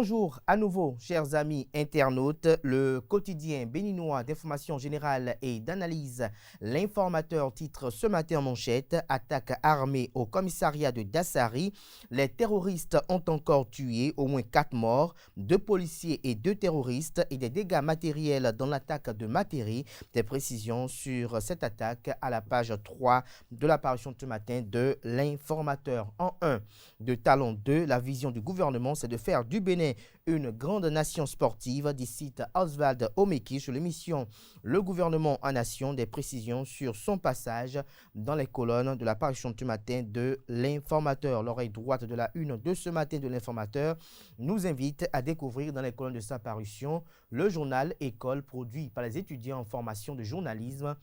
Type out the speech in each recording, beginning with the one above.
Bonjour à nouveau, chers amis internautes. Le quotidien béninois d'information générale et d'analyse, l'informateur titre ce matin en manchette: attaque armée au commissariat de Dassari. Les terroristes ont encore tué au moins 4 morts, 2 policiers et 2 terroristes et des dégâts matériels dans l'attaque de Materi. Des précisions sur cette attaque à la page 3 de l'apparition de ce matin de l'informateur. En 1 de Talon 2, la vision du gouvernement, c'est de faire du Bénin une grande nation sportive, dit cite Oswald Omeki sur l'émission Le gouvernement en nation. Des précisions sur son passage dans les colonnes de l'apparition de ce matin de l'informateur. L'oreille droite de la une de ce matin de l'informateur nous invite à découvrir dans les colonnes de sa parution le journal École produit par les étudiants en formation de journalisme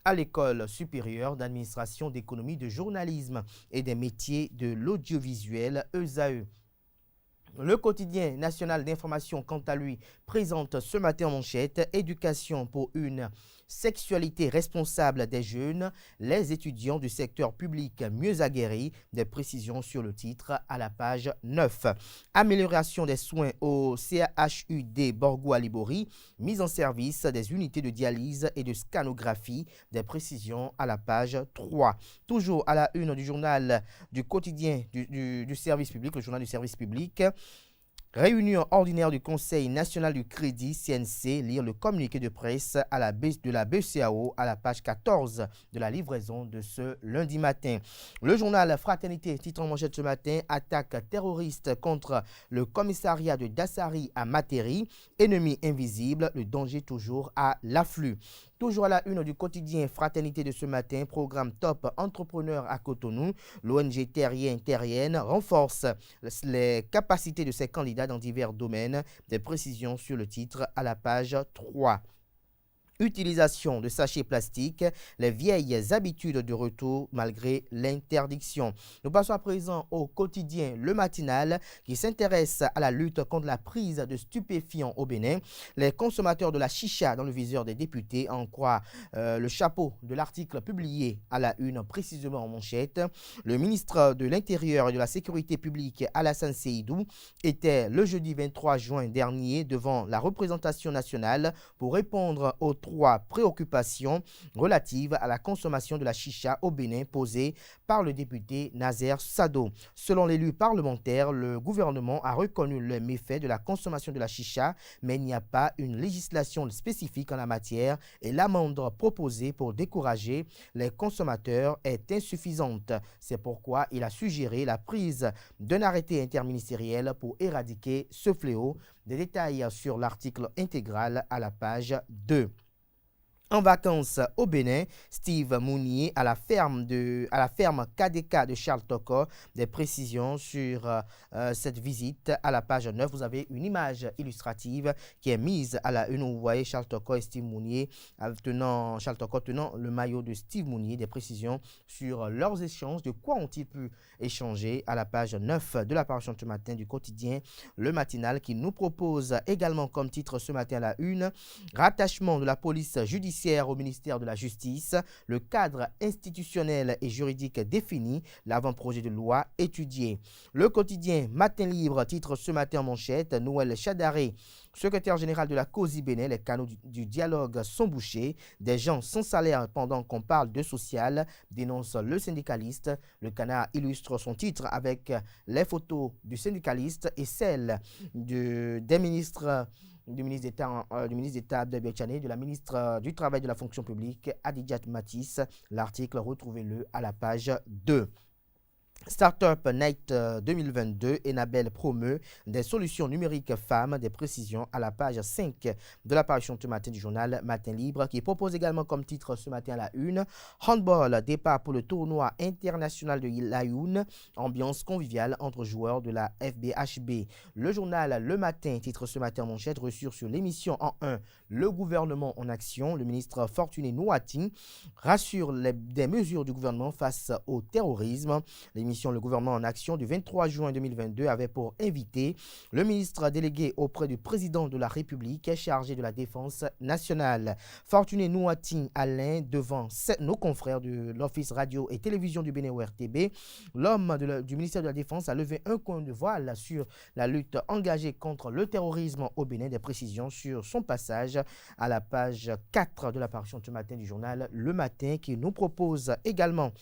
à l'École supérieure d'administration d'économie de journalisme et des métiers de l'audiovisuel ESAE. Le quotidien national d'information, quant à lui, présente ce matin en manchette: éducation pour une sexualité responsable des jeunes, les étudiants du secteur public mieux aguerris. Des précisions sur le titre à la page 9. Amélioration des soins au CHUD Borgo-Alibori, mise en service des unités de dialyse et de scanographie. Des précisions à la page 3. Toujours à la une du journal du quotidien du service public, le journal du service public. Réunion ordinaire du Conseil national du crédit CNC, lire le communiqué de presse de la BCAO à la page 14 de la livraison de ce lundi matin. Le journal Fraternité titre en manchette ce matin: attaque terroriste contre le commissariat de Dassari à Materi, ennemi invisible, le danger toujours à l'afflux. Toujours à la une du quotidien Fraternité de ce matin, programme Top Entrepreneur à Cotonou. L'ONG terrienne renforce les capacités de ses candidats dans divers domaines. Des précisions sur le titre à la page 3. Utilisation de sachets plastiques, les vieilles habitudes de retour malgré l'interdiction. Nous passons à présent au quotidien Le Matinal qui s'intéresse à la lutte contre la prise de stupéfiants au Bénin. Les consommateurs de la chicha dans le viseur des députés, en croit le chapeau de l'article publié à la une précisément en manchette. Le ministre de l'Intérieur et de la Sécurité publique Alassane Seydou était le jeudi 23 juin dernier devant la représentation nationale pour répondre aux 3 préoccupations relatives à la consommation de la chicha au Bénin posées par le député Nazer Sado. Selon l'élu parlementaire, le gouvernement a reconnu les méfaits de la consommation de la chicha, mais il n'y a pas une législation spécifique en la matière et l'amende proposée pour décourager les consommateurs est insuffisante. C'est pourquoi il a suggéré la prise d'un arrêté interministériel pour éradiquer ce fléau. Des détails sur l'article intégral à la page 2. En vacances au Bénin, Steve Mounier à la ferme KDK de Charles Toko. Des précisions sur cette visite à la page 9. Vous avez une image illustrative qui est mise à la une où vous voyez Charles Toko et Steve Mounier tenant le maillot de Steve Mounier. Des précisions sur leurs échanges. De quoi ont-ils pu échanger à la page 9 de l'apparition de ce matin du quotidien Le Matinal, qui nous propose également comme titre ce matin à la une: rattachement de la police judiciaire au ministère de la Justice, le cadre institutionnel et juridique défini, l'avant-projet de loi étudié. Le quotidien Matin Libre titre ce matin en manchette: Noël Chadaré, secrétaire général de la COSI Bénin, les canaux du dialogue sont bouchés, des gens sans salaire pendant qu'on parle de social, dénonce le syndicaliste. Le Canard illustre son titre avec les photos du syndicaliste et celles des ministres du ministre d'État Abdel Biachane, de la ministre du Travail et de la Fonction publique Adidjat Matisse. L'article, retrouvez-le à la page 2. Startup Night 2022, Enabel promeut des solutions numériques femmes. Des précisions à la page 5 de l'apparition ce matin du journal Matin Libre, qui propose également comme titre ce matin à la une: handball, départ pour le tournoi international de l'Ayoun, ambiance conviviale entre joueurs de la FBHB. Le journal Le Matin titre ce matin en manchette: reçu sur l'émission en 1, le gouvernement en action. Le ministre Fortuné Nouati rassure des mesures du gouvernement face au terrorisme. Les l'émission Le gouvernement en action du 23 juin 2022 avait pour invité le ministre délégué auprès du président de la République chargé de la défense nationale. Fortuné Nouatin Alain devant nos confrères de l'Office radio et télévision du Bénin ORTB, l'homme du ministère de la Défense a levé un coin de voile sur la lutte engagée contre le terrorisme au Bénin. Des précisions sur son passage à la page 4 de la parution ce matin du journal Le Matin, qui nous propose également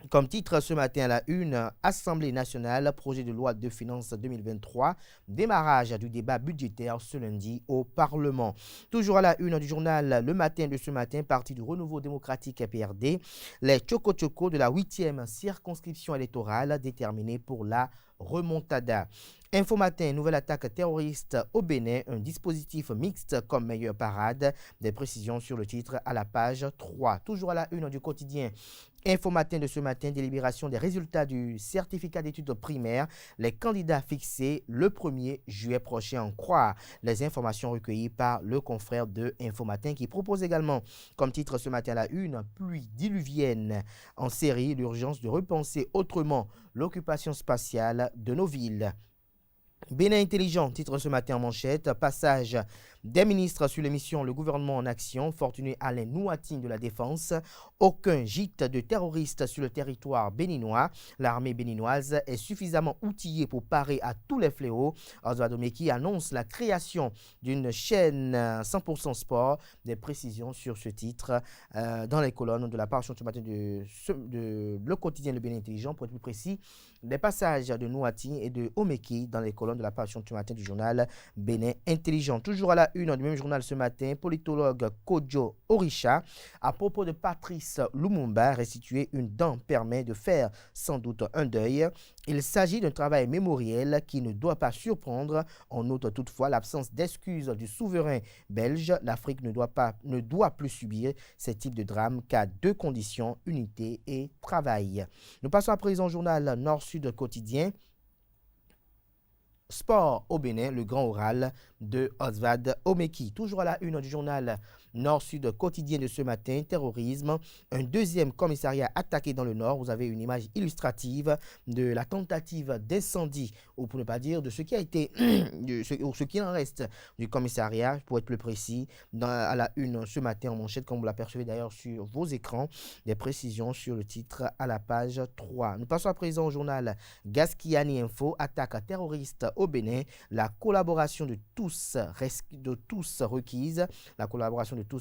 comme titre ce matin à la une, Assemblée nationale, projet de loi de finances 2023, démarrage du débat budgétaire ce lundi au Parlement. Toujours à la une du journal Le Matin de ce matin, parti du Renouveau démocratique PRD, les Tchoko-Tchoko de la 8e circonscription électorale déterminée pour la remontada. Info Matin, nouvelle attaque terroriste au Bénin, un dispositif mixte comme meilleure parade. Des précisions sur le titre à la page 3. Toujours à la une du quotidien Info Matin de ce matin, délibération des résultats du certificat d'études primaires. Les candidats fixés le 1er juillet prochain en croire. Les informations recueillies par le confrère de Info Matin qui propose également comme titre ce matin à la une, pluie diluvienne en série, l'urgence de repenser autrement l'occupation spatiale de nos villes. Bénin intelligent, titre ce matin en manchette, passage des ministres sur l'émission Le gouvernement en action, Fortuné Alain Nouatin de la Défense, aucun gîte de terroristes sur le territoire béninois. L'armée béninoise est suffisamment outillée pour parer à tous les fléaux. Oswald Omeki annonce la création d'une chaîne 100% sport. Des précisions sur ce titre dans les colonnes de la parution ce matin de Le Quotidien Le Bénin intelligent, pour être plus précis, des passages de Nouatin et de Omeki dans les colonnes de la parution ce matin du journal Bénin intelligent. Toujours à la une du même journal ce matin, politologue Kojo Orisha, à propos de Patrice Lumumba, restituer une dent permet de faire sans doute un deuil. Il s'agit d'un travail mémoriel qui ne doit pas surprendre. On note toutefois l'absence d'excuses du souverain belge. L'Afrique ne doit plus subir ces types de drames qu'à deux conditions, unité et travail. Nous passons à présent au journal Nord-Sud quotidien. Sport au Bénin, le grand oral de Oswald Omeki. Toujours à la une du journal Nord-Sud quotidien de ce matin, terrorisme, un deuxième commissariat attaqué dans le Nord. Vous avez une image illustrative de la tentative d'incendie, ou pour ne pas dire de ce qui a été, ce qui en reste du commissariat, pour être plus précis, à la une ce matin en manchette, comme vous l'apercevez d'ailleurs sur vos écrans, des précisions sur le titre à la page 3. Nous passons à présent au journal Gaskiani Info, attaque terroriste au Bénin, la collaboration de tous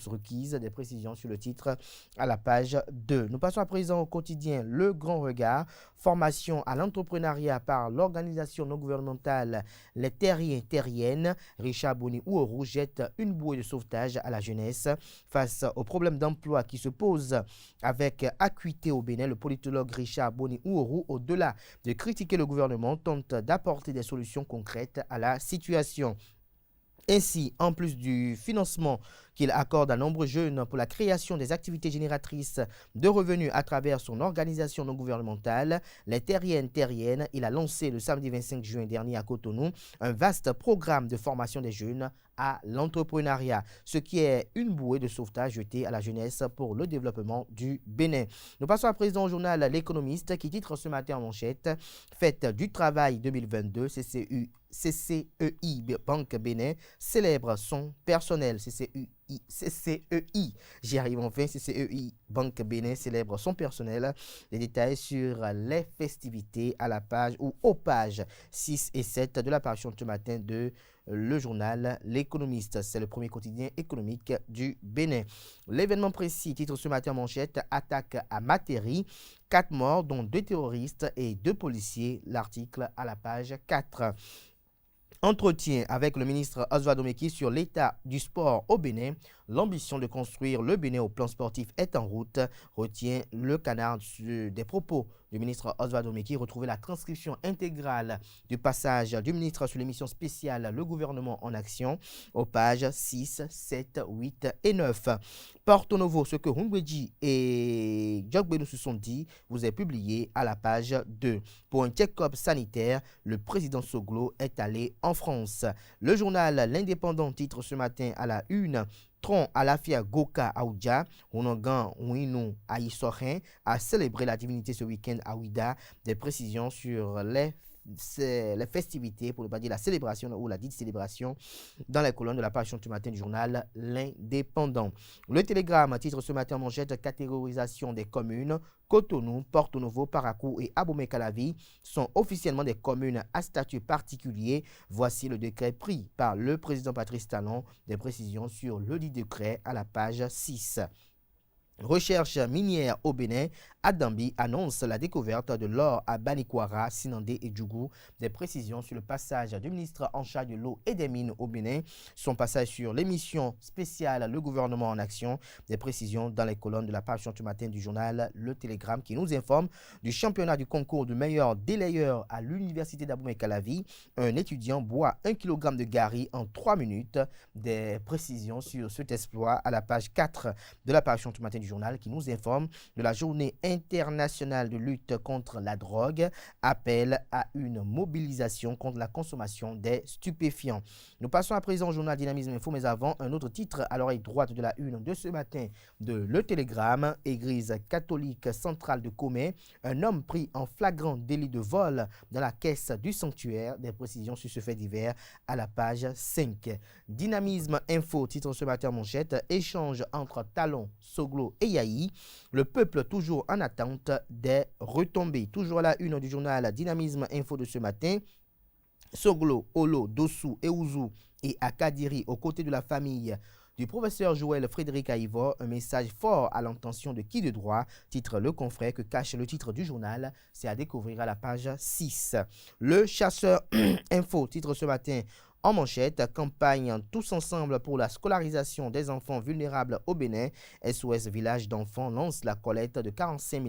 requise, des précisions sur le titre à la page 2. Nous passons à présent au quotidien Le Grand Regard, formation à l'entrepreneuriat par l'organisation non gouvernementale Les Terriens-Terriennes. Richard Boni Ouourou jette une bouée de sauvetage à la jeunesse face aux problèmes d'emploi qui se posent avec acuité au Bénin. Le politologue Richard Boni Ouourou, au-delà de critiquer le gouvernement, tente d'apporter des solutions concrètes à la situation. Ainsi, en plus du financement qu'il accorde à nombreux jeunes pour la création des activités génératrices de revenus à travers son organisation non gouvernementale, les Terriennes, il a lancé le samedi 25 juin dernier à Cotonou un vaste programme de formation des jeunes à l'entrepreneuriat, ce qui est une bouée de sauvetage jetée à la jeunesse pour le développement du Bénin. Nous passons à présent au journal L'Économiste qui titre ce matin en manchette « Fête du travail 2022, CCEI Banque Bénin célèbre son personnel. CCEI, j'y arrive enfin, CCEI Banque Bénin célèbre son personnel. Les détails sur les festivités à la page ou aux pages 6 et 7 de la parution de ce matin de le journal L'Économiste. C'est le premier quotidien économique du Bénin. L'événement précis, titre ce matin en manchette, attaque à Materi, 4 morts dont 2 terroristes et 2 policiers. L'article à la page 4. Entretien avec le ministre Oswald Omeki sur l'état du sport au Bénin. L'ambition de construire le Bénin au plan sportif est en route, retient le canard des propos du ministre Oswald Omeki. Retrouvez la transcription intégrale du passage du ministre sur l'émission spéciale Le gouvernement en action aux pages 6, 7, 8 et 9. Porto Novo, ce que Hungweji et Djogbenu se sont dit, vous est publié à la page 2. Pour un check-up sanitaire, le président Soglo est allé en France. Le journal L'Indépendant titre ce matin à la une Tron Alafia Goka Aoudia, Onongan Ouinou Aïsorin, a célébré la divinité ce week-end à Ouida. Des précisions sur les festivités, pour ne pas dire la célébration ou la dite célébration, dans les colonnes de la page du matin du journal L'Indépendant. Le Télégramme titre ce matin en manchette: catégorisation des communes. Cotonou, Porto Novo, Parakou et Abomey-Calavi sont officiellement des communes à statut particulier. Voici le décret pris par le président Patrice Talon. Des précisions sur le dit décret à la page 6. Recherche minière au Bénin, Adambi annonce la découverte de l'or à Banikwara, Sinandé et Djougou. Des précisions sur le passage du ministre en charge de l'eau et des mines au Bénin. Son passage sur l'émission spéciale Le gouvernement en action. Des précisions dans les colonnes de la page du matin du journal Le Télégramme qui nous informe du championnat du concours du meilleur délayeur à l'université d'Abomey-Calavi. Un étudiant boit 1 kg de gari en 3 minutes. Des précisions sur cet exploit à la page 4 de la page du matin du journal qui nous informe de la journée internationale de lutte contre la drogue, appel à une mobilisation contre la consommation des stupéfiants. Nous passons à présent au journal Dynamisme Info, mais avant, un autre titre à l'oreille droite de la une de ce matin de Le Télégramme. Église catholique centrale de Comé, un homme pris en flagrant délit de vol dans la caisse du sanctuaire. Des précisions sur ce fait divers à la page 5. Dynamisme Info titre ce matin manchette: échange entre Talon, Soglo et Yahi. Le peuple toujours en attente des retombées. Toujours à la une du journal Dynamisme Info de ce matin. Soglo, Olo, Dossou, Eouzou et Akadiri aux côtés de la famille du professeur Joël Frédéric Aïvor, un message fort à l'intention de qui de droit, titre Le Confrère que cache le titre du journal, c'est à découvrir à la page 6. Le chasseur Info titre ce matin en manchette: campagne tous ensemble pour la scolarisation des enfants vulnérables au Bénin. SOS Village d'enfants lance la collecte de 45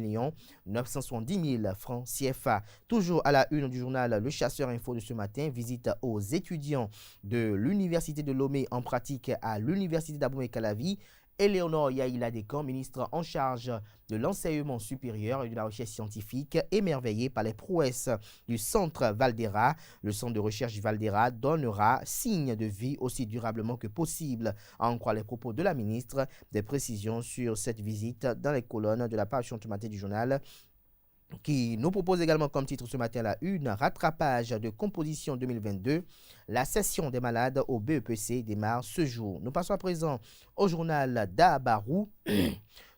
970 000 francs CFA. Toujours à la une du journal Le Chasseur Info de ce matin, visite aux étudiants de l'Université de Lomé en pratique à l'Université d'Abomey-Calavi. Éléonore Yaïla Descamps, ministre en charge de l'enseignement supérieur et de la recherche scientifique, émerveillée par les prouesses du centre Valdera. Le centre de recherche Valdera donnera signe de vie aussi durablement que possible, à en croire les propos de la ministre. Des précisions sur cette visite dans les colonnes de la page matin du journal, qui nous propose également comme titre ce matin la une: rattrapage de composition 2022. La session des malades au BEPC démarre ce jour. Nous passons à présent au journal d'Abarou.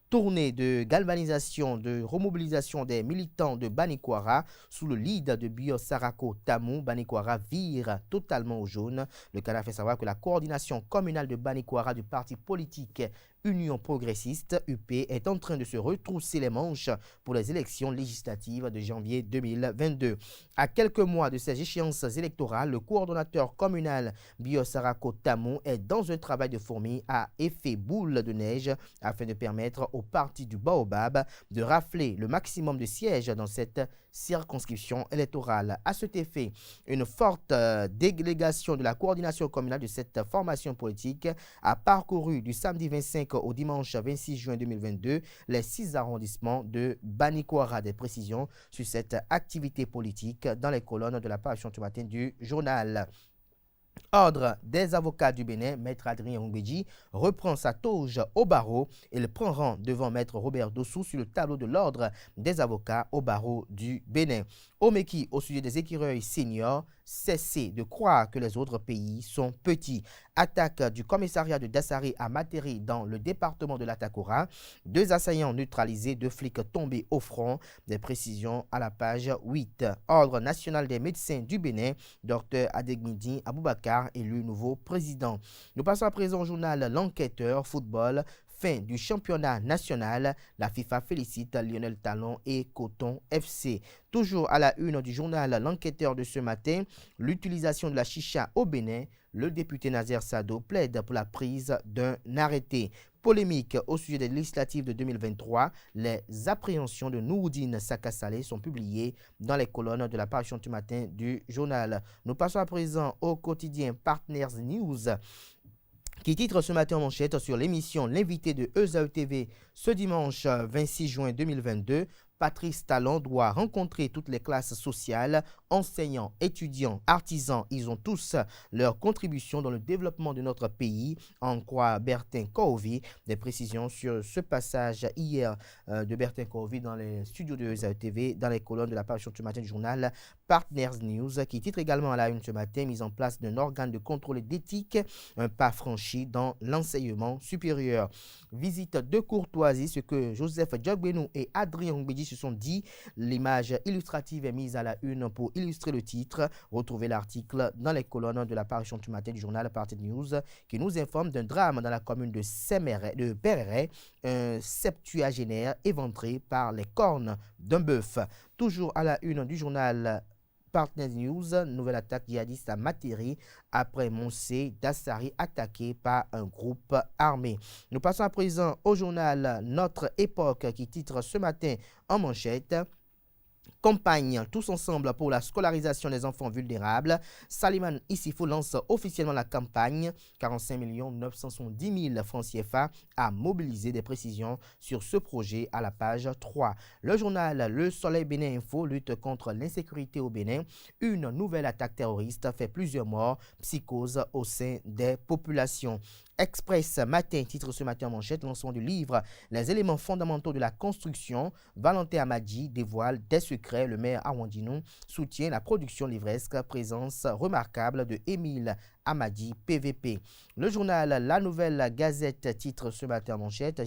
Tournée de galvanisation, de remobilisation des militants de Banikwara sous le lead de Bio Sarako Tamou. Banikwara vire totalement au jaune. Le Canada fait savoir que la coordination communale de Banikwara du parti politique Union progressiste UP est en train de se retrousser les manches pour les élections législatives de janvier 2022. À quelques mois de ces échéances électorales, le coordonnateur communal Bio Sarako Tamou est dans un travail de fourmi à effet boule de neige afin de permettre au parti du Baobab de rafler le maximum de sièges dans cette circonscription électorale. À cet effet, une forte délégation de la coordination communale de cette formation politique a parcouru du samedi 25 au dimanche 26 juin 2022 les 6 arrondissements de Banikwara. Des précisions sur cette activité politique dans les colonnes de la page du matin du journal. Ordre des avocats du Bénin, Maître Adrien Oungbeji reprend sa toge au barreau. Il prend rang devant Maître Robert Dossou sur le tableau de l'ordre des avocats au barreau du Bénin. Omeki, au sujet des écureuils seniors, cessez de croire que les autres pays sont petits. Attaque du commissariat de Dassari à Materi dans le département de l'Atakora. 2 assaillants neutralisés, 2 flics tombés au front. Des précisions à la page 8. Ordre national des médecins du Bénin, Dr Adegmidi Aboubakar élu nouveau président. Nous passons à présent au journal L'Enquêteur football. Fin du championnat national, la FIFA félicite Lionel Talon et Coton FC. Toujours à la une du journal L'Enquêteur de ce matin, l'utilisation de la chicha au Bénin, le député Nazer Sado plaide pour la prise d'un arrêté. Polémique au sujet des législatives de 2023, les appréhensions de Nouroudine Sakasalé sont publiées dans les colonnes de la page du matin du journal. Nous passons à présent au quotidien Partners News, qui titre ce matin en manchette sur l'émission L'invité de ESAE TV Ce dimanche 26 juin 2022, Patrice Talon doit rencontrer toutes les classes sociales, enseignants, étudiants, artisans. Ils ont tous leur contribution dans le développement de notre pays, en croit Bertin Kohovi. Des précisions sur ce passage hier de Bertin Kohovi dans les studios de ESA TV, dans les colonnes de la parution ce matin du journal Partners News, qui titre également à la une ce matin, mise en place d'un organe de contrôle d'éthique, un pas franchi dans l'enseignement supérieur. Visite de courtoisie, ce que Joseph Djogbenou et Adrien Ngbedi se sont dit. L'image illustrative est mise à la une pour illustrer le titre. Retrouvez l'article dans les colonnes de la parution du matin du journal Partners News, qui nous informe d'un drame dans la commune de Perret, un septuagénaire éventré par les cornes d'un bœuf. Toujours à la une du journal Partners News, nouvelle attaque djihadiste à Materi après Monsé d'Assari attaqué par un groupe armé. Nous passons à présent au journal Notre Époque qui titre ce matin en manchette: Campagne tous ensemble pour la scolarisation des enfants vulnérables. Saliman Issifou lance officiellement la campagne. 45 970 000 francs CFA à mobiliser. Des précisions sur ce projet à la page 3. Le journal Le Soleil Bénin Info lutte contre l'insécurité au Bénin. Une nouvelle attaque terroriste fait plusieurs morts. Psychose au sein des populations. Express Matin titre ce matin en manchette: lancement du livre Les éléments fondamentaux de la construction. Valentin Amadi dévoile des secrets. Le maire Awandinou soutient la production livresque. Présence remarquable de Émile Amadi, PVP. Le journal La Nouvelle Gazette titre ce matin en manchette: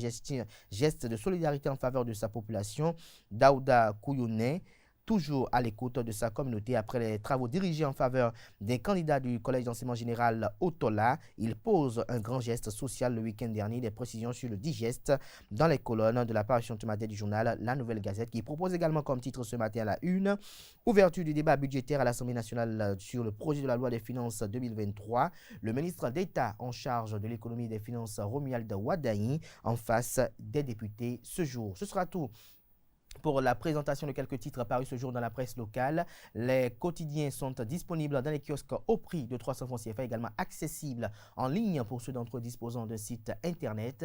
geste de solidarité en faveur de sa population. Daouda Kouyouné, toujours à l'écoute de sa communauté après les travaux dirigés en faveur des candidats du Collège d'enseignement général Otola. Il pose un grand geste social le week-end dernier. Des précisions sur le digeste dans les colonnes de la parution ce matin du journal La Nouvelle Gazette, qui propose également comme titre ce matin à la une: ouverture du débat budgétaire à l'Assemblée nationale sur le projet de la loi des finances 2023. Le ministre d'État en charge de l'économie et des finances, Romuald Wadaï, en face des députés ce jour. Ce sera tout pour la présentation de quelques titres parus ce jour dans la presse locale. Les quotidiens sont disponibles dans les kiosques au prix de 300 francs CFA, également accessibles en ligne pour ceux d'entre eux disposant d'un site internet.